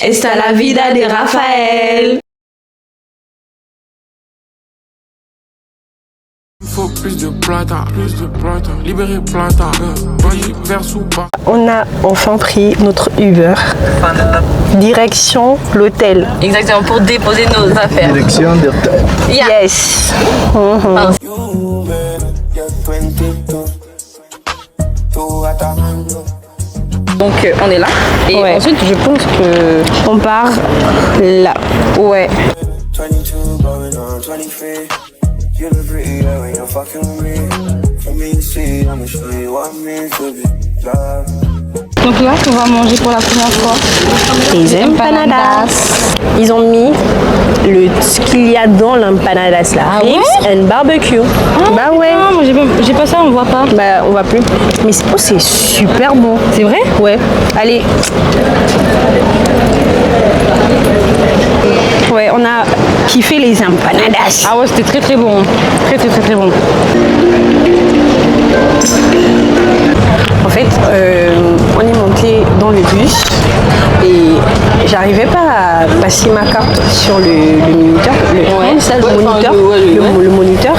Esta la vida de Raphaël. Il faut plus de plata, libérer plata, verse ou pas. On a enfin pris notre Uber. Direction l'hôtel. Exactement, pour déposer nos affaires. Direction l'hôtel. Yeah. Yes. Donc on est là. Et Ouais. ensuite je pense que On part là. ouais. 22 going on 23. You look pretty like when you're fucking with me. For me to see, I'ma show you what it means to be loved. Donc là on va manger pour la première fois Les empanadas. Ils ont mis ce qu'il y a dans l'empanadas là. Ah Ribs and barbecue. Bah ouais. Non, moi j'ai pas ça, on voit pas. Bah on va plus. Mais c'est super bon. C'est vrai? Ouais. Allez. Ouais, on a kiffé les empanadas. Ah ouais, c'était très très bon. Très bon. En fait, on est monté dans le bus et j'arrivais pas à passer ma carte sur le moniteur, le moniteur.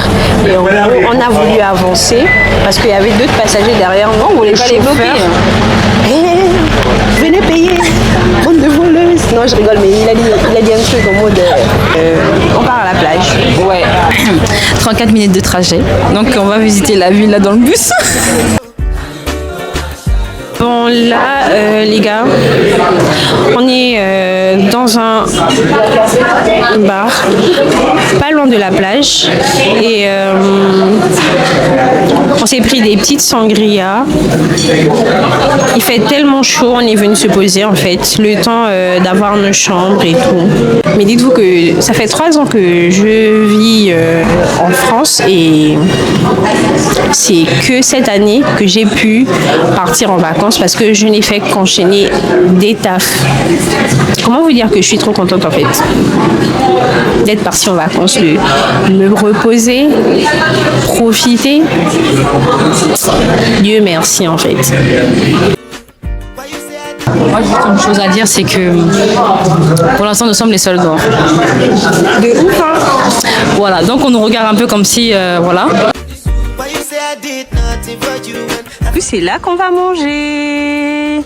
Et en gros, on a voulu avancer parce qu'il y avait d'autres passagers derrière nous. On voulait pas les bloquer. Venez payer, bande de voleuses. Non, je rigole, mais il a dit un truc en mode on part à la plage. Ouais. 34 minutes de trajet. Donc on va visiter la ville là dans le bus. Bon là les gars, on est dans un bar pas loin de la plage et on s'est pris des petites sangria. Il fait tellement chaud, on est venu se poser en fait, le temps d'avoir nos chambres et tout. Mais dites-vous que ça fait 3 ans que je vis en France et c'est que cette année que j'ai pu partir en vacances parce que je n'ai fait qu'enchaîner des tafs. Comment vous dire que je suis trop contente en fait d'être partie en vacances, de me reposer, profiter. Dieu merci en fait. Moi, juste une chose à dire, c'est que pour l'instant, nous sommes les seuls dehors. De ouf hein. Voilà, donc on nous regarde un peu comme si, voilà. En plus c'est là qu'on va manger.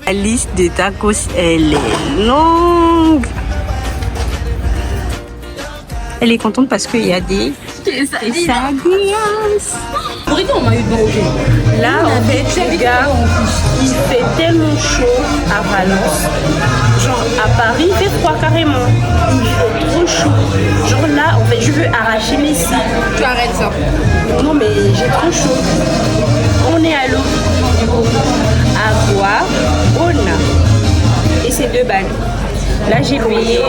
La liste des tacos elle est longue. Elle est contente parce qu'il y a des quesadillas. Là, en fait, les gars, il fait tellement chaud à Valence. Genre, à Paris, il fait froid carrément. Il fait trop chaud. Genre là, en fait, je veux arracher mes cils. Tu arrêtes ça. Non, mais j'ai trop chaud. On est à l'eau. À boire, on a. Et c'est 2 balles. Là, j'ai payé...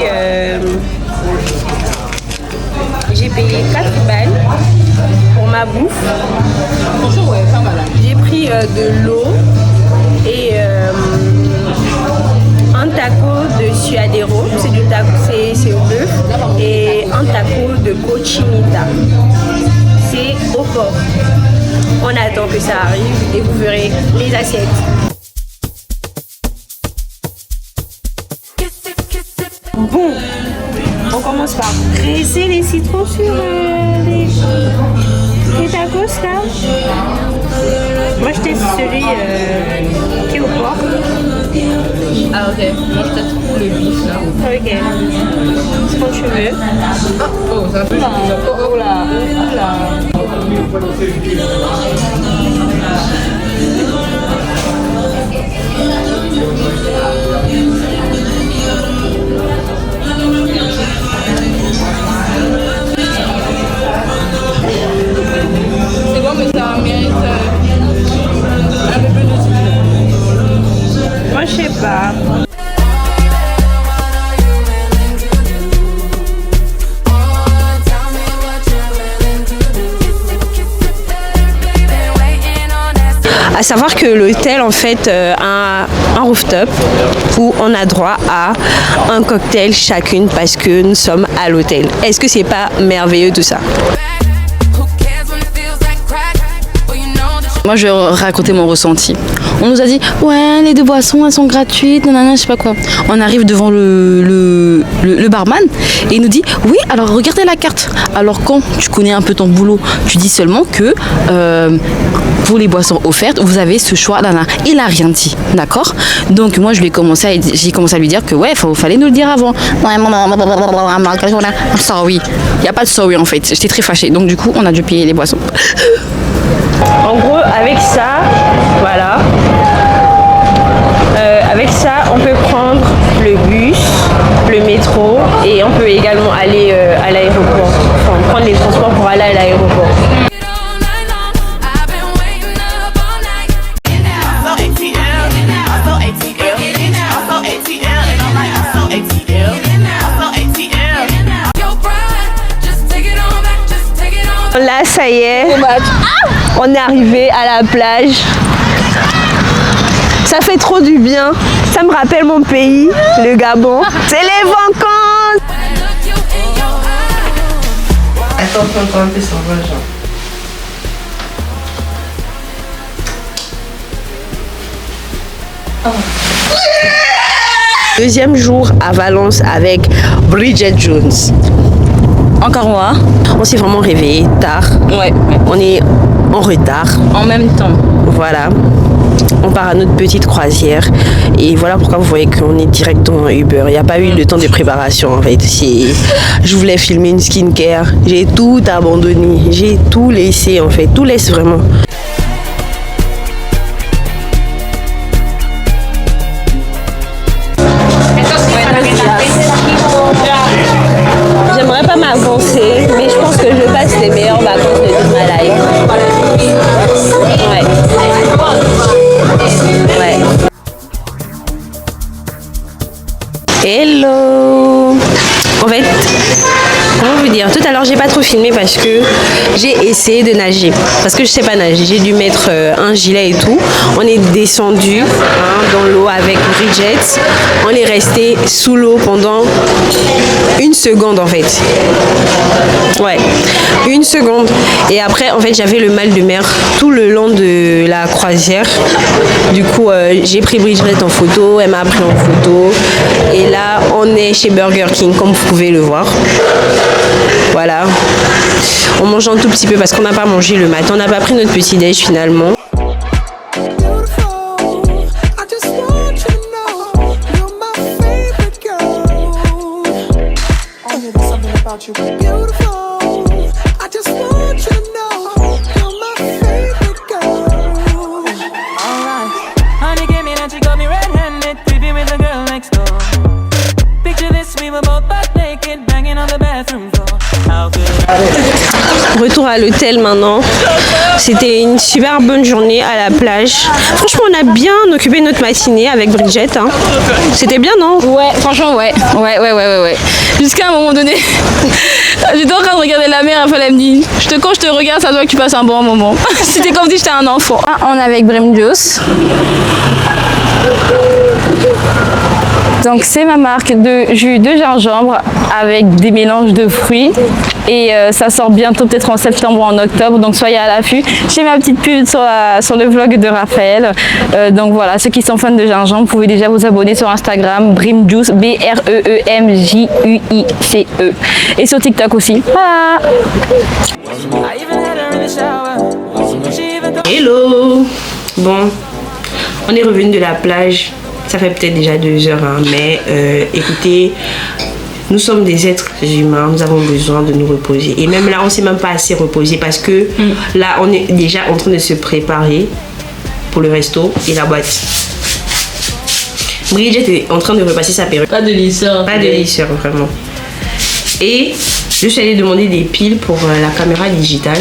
J'ai payé 4 balles pour ma bouffe. Franchement, ouais, pas mal. J'ai pris de l'eau et un taco de suadero, c'est du taco, c'est au bœuf, et un taco de cochinita. C'est au porc. On attend que ça arrive et vous verrez les assiettes. Bon, on commence par presser les citrons sur les tacos là. Moi je teste celui qui est au porc. Ah, ok. Moi, je teste le bif, là. Ok. C'est quand tu veux. Oh, ça fait oh là. Oh là. C'est bon, mais ça mérite un peu plus de sucre. Moi je sais pas. À savoir que l'hôtel en fait a un rooftop où on a droit à un cocktail chacune parce que nous sommes à l'hôtel. Est-ce que c'est pas merveilleux tout ça? Moi, je vais raconter mon ressenti. On nous a dit, ouais, les 2 boissons, elles sont gratuites, nanana, je sais pas quoi. On arrive devant le barman et il nous dit, oui, alors regardez la carte. Alors quand tu connais un peu ton boulot, tu dis seulement que pour les boissons offertes, vous avez ce choix. Il a rien dit, d'accord? Donc moi, j'ai commencé à lui dire que ouais, fallait nous le dire avant. Sorry. Il n'y a pas de sorry en fait. J'étais très fâchée. Donc du coup, on a dû payer les boissons. En gros, avec ça, voilà. Avec ça, on peut prendre le bus, le métro et on peut également aller à l'aéroport. Enfin, prendre les transports pour aller à l'aéroport. Là, ça y est, on est arrivé à la plage. Ça fait trop du bien. Ça me rappelle mon pays, le Gabon. C'est les vacances. Attends, un peu ça va, genre. Deuxième jour à Valence avec Bridget Jones. Encore moi. On s'est vraiment réveillé tard. Ouais. On est en retard. En même temps. Voilà. On part à notre petite croisière. Et voilà pourquoi vous voyez qu'on est direct dans Uber. Il n'y a pas eu le temps de préparation en fait. Je voulais filmer une skincare. J'ai tout abandonné. J'ai tout laissé en fait. Tout laisse vraiment. J'aimerais pas m'avancer, mais je pense que je passe les meilleures vacances de toute ma life. Ouais. Hello. En fait, comment vous dire, tout à l'heure j'ai pas trop filmé parce que j'ai essayé de nager. Parce que je sais pas nager, j'ai dû mettre un gilet et tout. On est descendu dans l'eau avec Bridget. On est resté sous l'eau pendant 1 seconde en fait. Ouais, 1 seconde. Et après en fait j'avais le mal de mer tout le long de la croisière. Du coup j'ai pris Bridget en photo, elle m'a pris en photo. Et là on est chez Burger King comme vous pouvez le voir. Voilà. On mange un tout petit peu parce qu'on n'a pas mangé le matin. On n'a pas pris notre petit déj finalement. Retour à l'hôtel maintenant. C'était une super bonne journée à la plage. Franchement, on a bien occupé notre matinée avec Bridget. C'était bien, non? Ouais, franchement, ouais. Jusqu'à un moment donné, j'étais en train de regarder la mer, après elle me dit, quand je te regarde, ça doit que tu passes un bon moment. C'était comme si j'étais un enfant. On est avec Brim Juice. Donc c'est ma marque de jus de gingembre avec des mélanges de fruits et ça sort bientôt peut-être en septembre ou en octobre, donc soyez à l'affût. J'ai ma petite pub sur le vlog de Raphaël, donc voilà, ceux qui sont fans de gingembre, vous pouvez déjà vous abonner sur Instagram, Brimjuice, BREEMJUICE, et sur TikTok aussi. Voilà. Hello. Bon, on est revenu de la plage. Ça fait peut-être déjà 2 heures, mais écoutez, nous sommes des êtres humains, nous avons besoin de nous reposer. Et même là, on ne s'est même pas assez reposé parce que là, on est déjà en train de se préparer pour le resto et la boîte. Bridget est en train de repasser sa perruque. Pas de lisseur. Pas de lisseur, vraiment. Et je suis allée demander des piles pour la caméra digitale.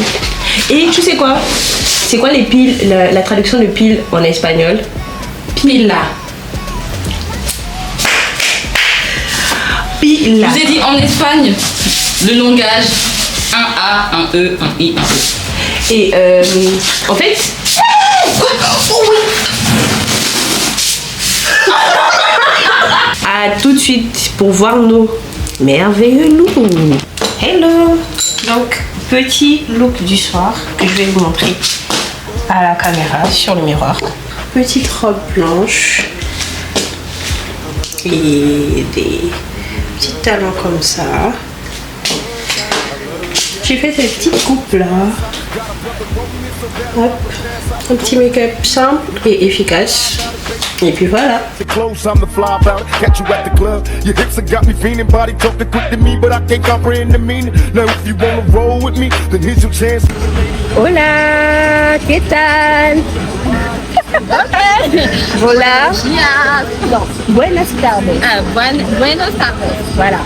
Et tu sais quoi? C'est quoi les piles, la traduction de pile en espagnol? Pila. Je vous ai dit en Espagne, le langage, un A, un E, un I, un E. Et en fait... À tout de suite pour voir nos merveilleux looks. Hello. Donc, petit look du soir que je vais vous montrer. à la caméra sur le miroir. Petite robe blanche et des petits talons comme ça. J'ai fait cette petite coupe là. Hop, un petit make-up simple et efficace. Et puis voilà. Close, I'm the fly about it. Catch you at the club. Your hips have got me feeling. Body talking quick to me, but I can't comprehend the meaning. Now if you wanna roll with me, then here's your chance. Hola, ¿qué tal? Hola. Non, buenas tardes. Buenos tardes. Voilà.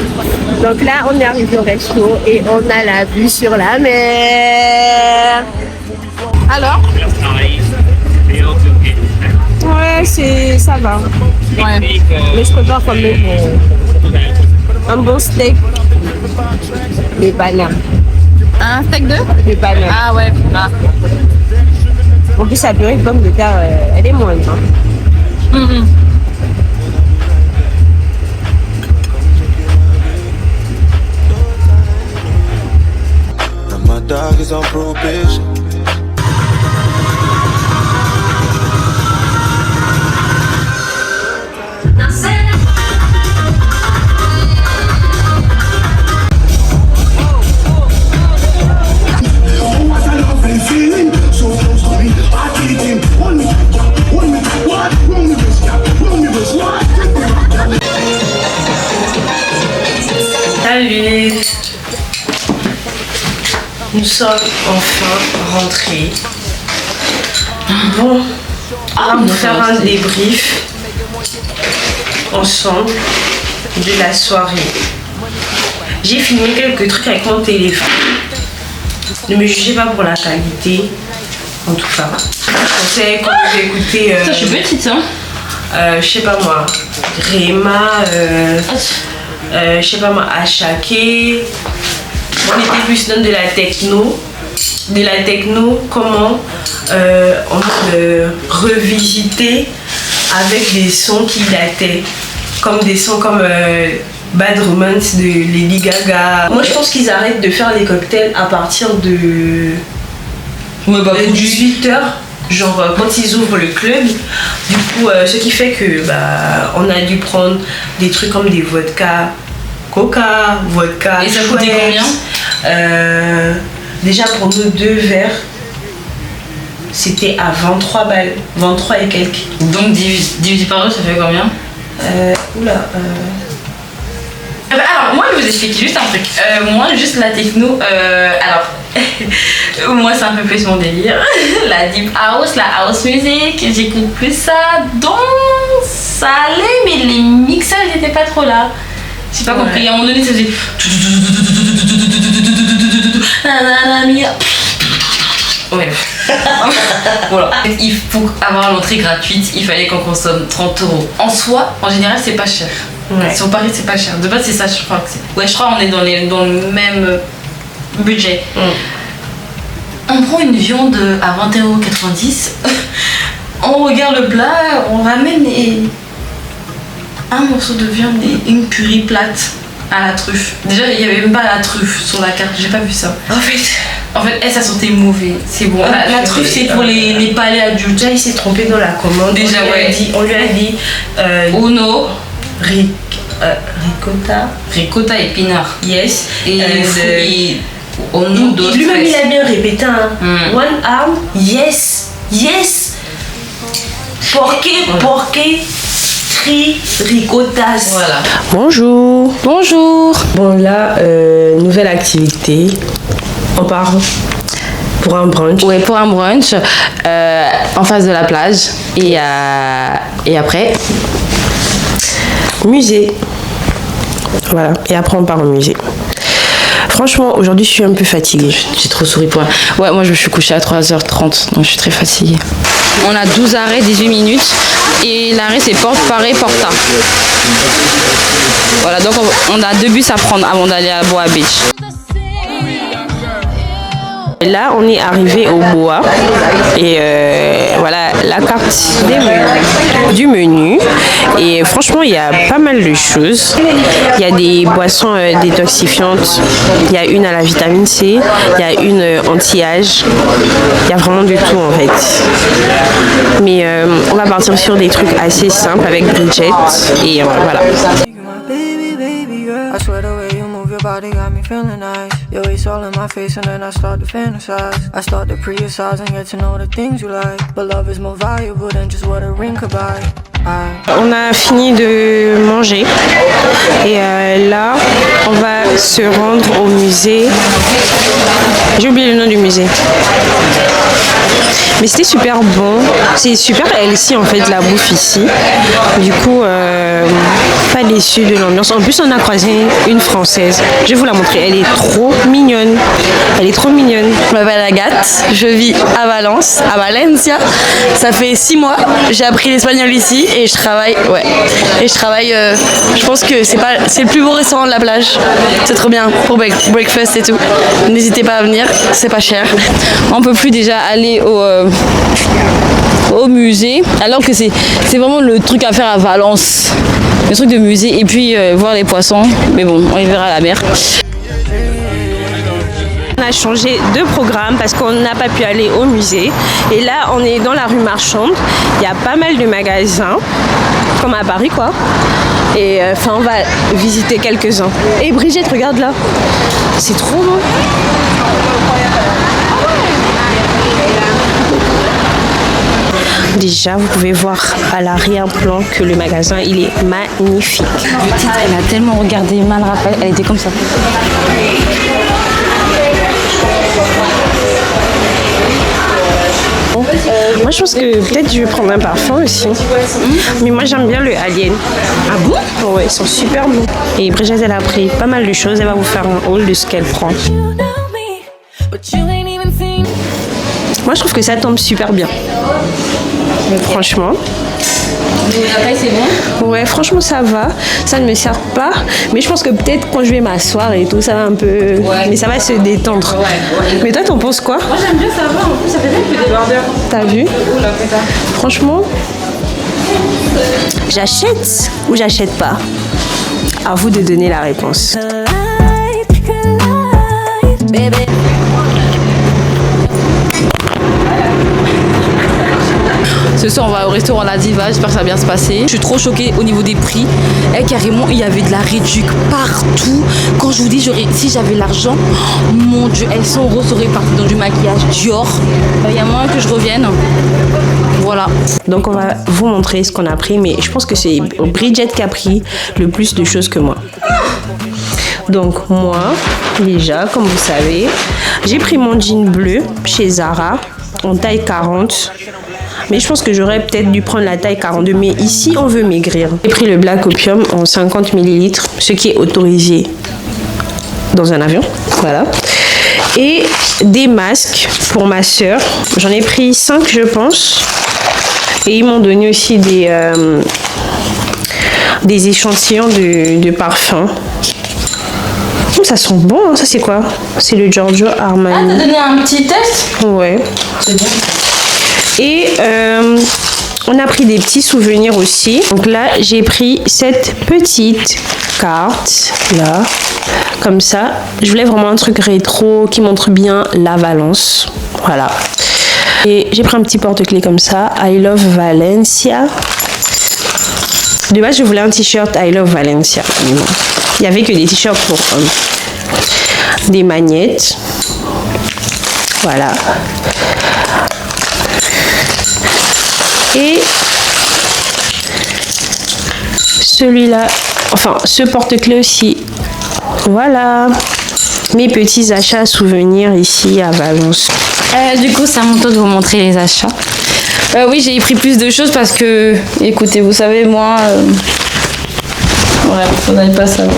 Donc là, on est arrivé au resto et on a la vue sur la mer. Alors? Ouais, ça va. Ouais. Mais je préfère quand même un bon steak. Les bananes. Un steak de? Les bananes. Ah ouais. Ah. En plus, la purée de pommes de terre, elle est moindre. Hein. And my dog is on probation. Salut! Nous sommes enfin rentrés. Bon, on va faire un débrief ensemble de la soirée. J'ai filmé quelques trucs avec mon téléphone. Ne me jugez pas pour la qualité, en tout cas. Je pensais quand vous écoutez. Je suis petite, hein? Je sais pas moi, Réma, je sais pas moi, Achaké. On était plus dans de la techno. De la techno, comment on peut revisiter avec des sons qui dataient. Comme des sons comme Bad Romance de Lady Gaga. Moi je pense qu'ils arrêtent de faire les cocktails à partir de 18h. Genre quand ils ouvrent le club, du coup ce qui fait que on a dû prendre des trucs comme des vodka, coca, vodka. Et ça coûtait combien? Déjà pour nos 2 verres, c'était à 23 balles, 23 et quelques. Donc divisé par 2, ça fait combien? Alors moi je vais vous expliquer juste un truc. Moi juste la techno, alors moi c'est un peu plus mon délire. La deep house, la house music, j'écoute plus ça. Donc ça allait mais les mixages n'étaient pas trop là. J'ai pas compris, à un moment donné ça faisait ouais. Voilà. Il faut avoir l'entrée gratuite, il fallait qu'on consomme 30 €. En soi, en général, c'est pas cher. Ouais. Sur Paris, c'est pas cher. De base, c'est ça, je crois que c'est. Ouais, je crois qu'on est dans le même budget. On prend une viande à 21,90 €. On regarde le plat, on ramène un morceau de viande et une purée plate à la truffe. Déjà, il n'y avait même pas la truffe sur la carte, j'ai pas vu ça. En fait, ça sentait mauvais. C'est bon. La truffe, c'est pour les palais adultes. Déjà, il s'est trompé dans la commande. Déjà, on lui a dit Uno, ricotta. ricotta épinard. Yes. Et lui-même, il a bien répété. Hein. One arm, yes, yes. Porqué, ricottas. Voilà. Bonjour. Bonjour. Bon là, nouvelle activité. On part pour un brunch. Ouais, pour un brunch en face de la plage et après Musée. Voilà. Et après on part au musée. Franchement, aujourd'hui, je suis un peu fatiguée. j'ai trop souri pour. Ouais, moi je me suis couchée à 3h30 donc je suis très fatiguée. On a 12 arrêts, 18 minutes et l'arrêt c'est Porte Paris, Porta. Voilà, donc on a 2 bus à prendre avant d'aller à Boa Beach. Là, on est arrivé au bois et voilà la carte du menu. Et franchement, il y a pas mal de choses. Il y a des boissons détoxifiantes. Il y a une à la vitamine C. Il y a une anti-âge. Il y a vraiment de tout en fait. Mais on va partir sur des trucs assez simples avec Bridget. Et voilà. I swear the way you move your body got me feeling nice. Your waist all in my face and then I start to fantasize. I start to pre-size and get to know the things you like. But love is more valuable than just what a ring could buy. On a fini de manger et là on va se rendre au musée. J'ai oublié le nom du musée. Mais c'était super bon. C'est super healthy en fait la bouffe ici. Du coup, pas déçue de l'ambiance. En plus, on a croisé une Française. Je vais vous la montrer. Elle est trop mignonne. Elle est trop mignonne. Je m'appelle Agathe. Je vis à Valence, à Valencia. Ça fait 6 mois. J'ai appris l'espagnol ici et je travaille. Ouais. Et je travaille. Je pense que c'est le plus beau restaurant de la plage. C'est trop bien pour breakfast et tout. N'hésitez pas à venir. C'est pas cher. On peut plus déjà aller au musée, alors que c'est vraiment le truc à faire à Valence, le truc de musée, et puis voir les poissons, mais bon, on les verra à la mer. On a changé de programme parce qu'on n'a pas pu aller au musée. Et là, on est dans la rue Marchande. Il y a pas mal de magasins, comme à Paris, quoi. Et enfin, on va visiter quelques-uns. Et Brigitte, regarde là. C'est trop beau. Déjà, vous pouvez voir à l'arrière-plan que le magasin, il est magnifique. Elle a tellement regardé mal Raphaël, elle était comme ça. Moi, je pense que peut-être je vais prendre un parfum aussi. Mais moi, j'aime bien le Alien. Ah bon? Ouais, ils sont super bons. Et Brigitte, elle a pris pas mal de choses. Elle va vous faire un haul de ce qu'elle prend. Moi, je trouve que ça tombe super bien. Franchement. Après, c'est bon? Ouais, franchement, ça va. Ça ne me sert pas. Mais je pense que peut-être quand je vais m'asseoir et tout, ça va un peu... Ouais. Mais ça va se détendre. Ouais. Mais toi, t'en penses quoi? Moi, j'aime bien, ça va. En plus, ça fait même plus débardeur. T'as vu? Franchement, j'achète ou j'achète pas? À vous de donner la réponse. Ce soir, on va au restaurant La Diva, j'espère que ça va bien se passer. Je suis trop choquée au niveau des prix. Et carrément, il y avait de la réduc partout. Quand je vous dis, si j'avais l'argent, oh, mon Dieu, elles 100 € seraient parties dans du maquillage Dior. Il y a moyen que je revienne. Voilà. Donc, on va vous montrer ce qu'on a pris. Mais je pense que c'est Bridget qui a pris le plus de choses que moi. Donc, moi, déjà, comme vous savez, j'ai pris mon jean bleu chez Zara en taille 40. Mais je pense que j'aurais peut-être dû prendre la taille 42. Mais ici, on veut maigrir. J'ai pris le Black Opium en 50 ml, ce qui est autorisé dans un avion. Voilà. Et des masques pour ma soeur. J'en ai pris 5, je pense. Et ils m'ont donné aussi des échantillons de parfums. Oh, ça sent bon, hein. Ça, c'est quoi? C'est le Giorgio Armani. Ah, t'as donné un petit test? Ouais. C'est bien. Et on a pris des petits souvenirs aussi. Donc là, j'ai pris cette petite carte là, comme ça. Je voulais vraiment un truc rétro qui montre bien la Valence. Voilà. Et j'ai pris un petit porte-clés comme ça. I love Valencia. De base, je voulais un t-shirt I love Valencia. Il n'y avait que des t-shirts pour des magnettes. Voilà. Et celui-là, enfin ce porte-clés aussi. Voilà mes petits achats souvenirs ici à Valence. Du coup, c'est à mon tour de vous montrer les achats. Oui, j'ai pris plus de choses parce que, écoutez, vous savez, moi, voilà, vous n'allez pas savoir.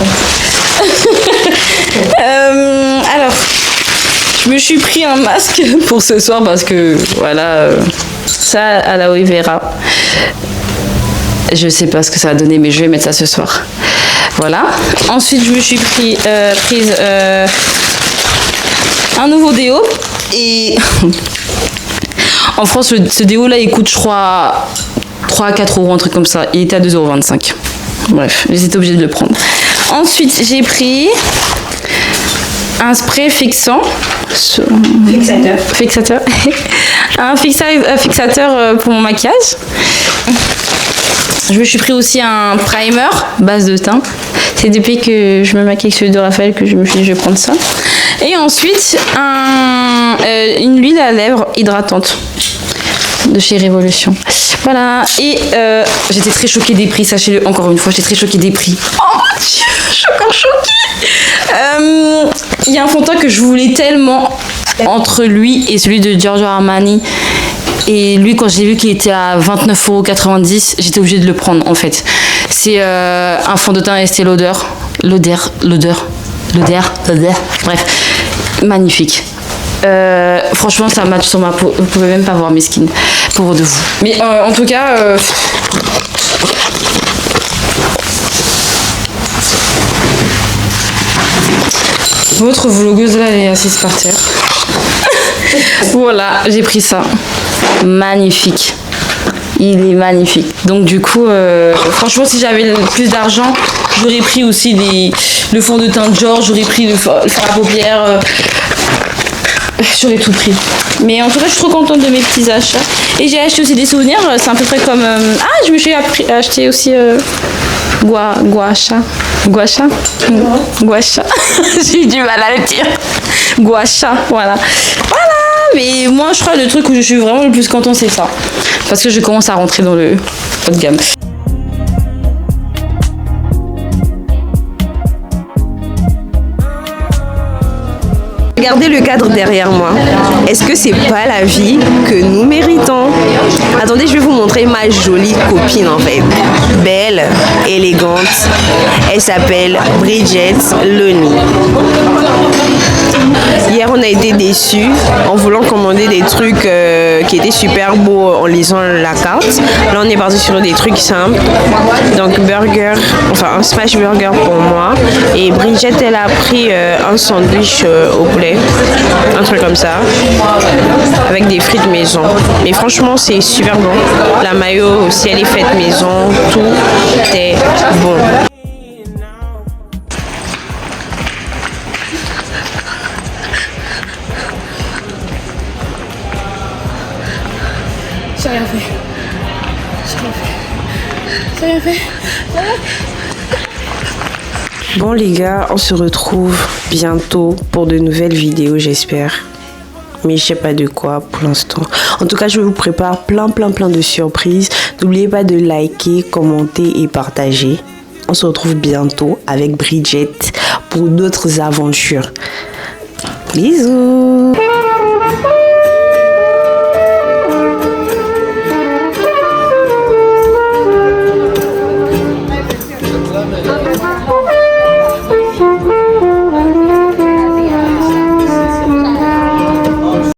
Alors, je me suis pris un masque pour ce soir parce que, voilà, ça, à l'aloe vera. Je sais pas ce que ça va donner, mais je vais mettre ça ce soir. Voilà. Ensuite, je me suis prise un nouveau déo. Et en France, ce déo là il coûte, je crois, 3 à 4 euros, un truc comme ça. Il était à 2,25 €. Bref, j'étais obligée de le prendre. Ensuite, j'ai pris un spray fixant. Fixateur. Un fixateur pour mon maquillage. Je me suis pris aussi un primer base de teint. C'est depuis que je me maquille avec celui de Raphaël que je me suis dit je vais prendre ça. Et ensuite, une huile à lèvres hydratante de chez Révolution. Voilà. Et j'étais très choquée des prix, sachez-le encore une fois, j'étais très choquée des prix. Oh mon Dieu, je suis encore choquée. Il y a un fond de teint que je voulais tellement entre lui et celui de Giorgio Armani. Et lui, quand j'ai vu qu'il était à 29,90 €, j'étais obligée de le prendre en fait. C'est un fond de teint Estée Lauder. Bref, magnifique. Franchement, ça match sur ma peau. Vous pouvez même pas voir mes skins, pauvre de vous. Mais en tout cas, votre vlogueuse là, elle est assise par terre. Voilà, j'ai pris ça. Magnifique. Il est magnifique. Donc du coup, franchement, si j'avais plus d'argent, j'aurais pris aussi le fond de teint Dior, j'aurais pris le fard à paupières. J'aurais tout pris. Mais en tout cas, je suis trop contente de mes petits achats. Et j'ai acheté aussi des souvenirs. C'est à peu près comme... je me suis acheté aussi... Gua Sha. J'ai eu du mal à le dire. Gua Sha, voilà. Voilà. Mais moi, je crois que le truc où je suis vraiment le plus contente, c'est ça. Parce que je commence à rentrer dans le haut de gamme. Regardez le cadre derrière moi. Est-ce que c'est pas la vie que nous méritons? Attendez, je vais vous montrer ma jolie copine en fait. Belle, élégante. Elle s'appelle Bridget Loney. Hier, on a été déçus en voulant commander des trucs qui étaient super beaux en lisant la carte. Là, on est parti sur des trucs simples. Donc, burger, enfin un smash burger pour moi. Et Bridget, elle a pris un sandwich au poulet. Un truc comme ça. Avec des frites maison. Mais franchement, c'est super bon. La mayo aussi, elle est faite maison. Tout est bon. J'ai rien fait. Bon les gars, on se retrouve bientôt pour de nouvelles vidéos, j'espère. Mais je sais pas de quoi pour l'instant. En tout cas, je vous prépare plein de surprises. N'oubliez pas de liker, commenter et partager. On se retrouve bientôt avec Bridget pour d'autres aventures. Bisous.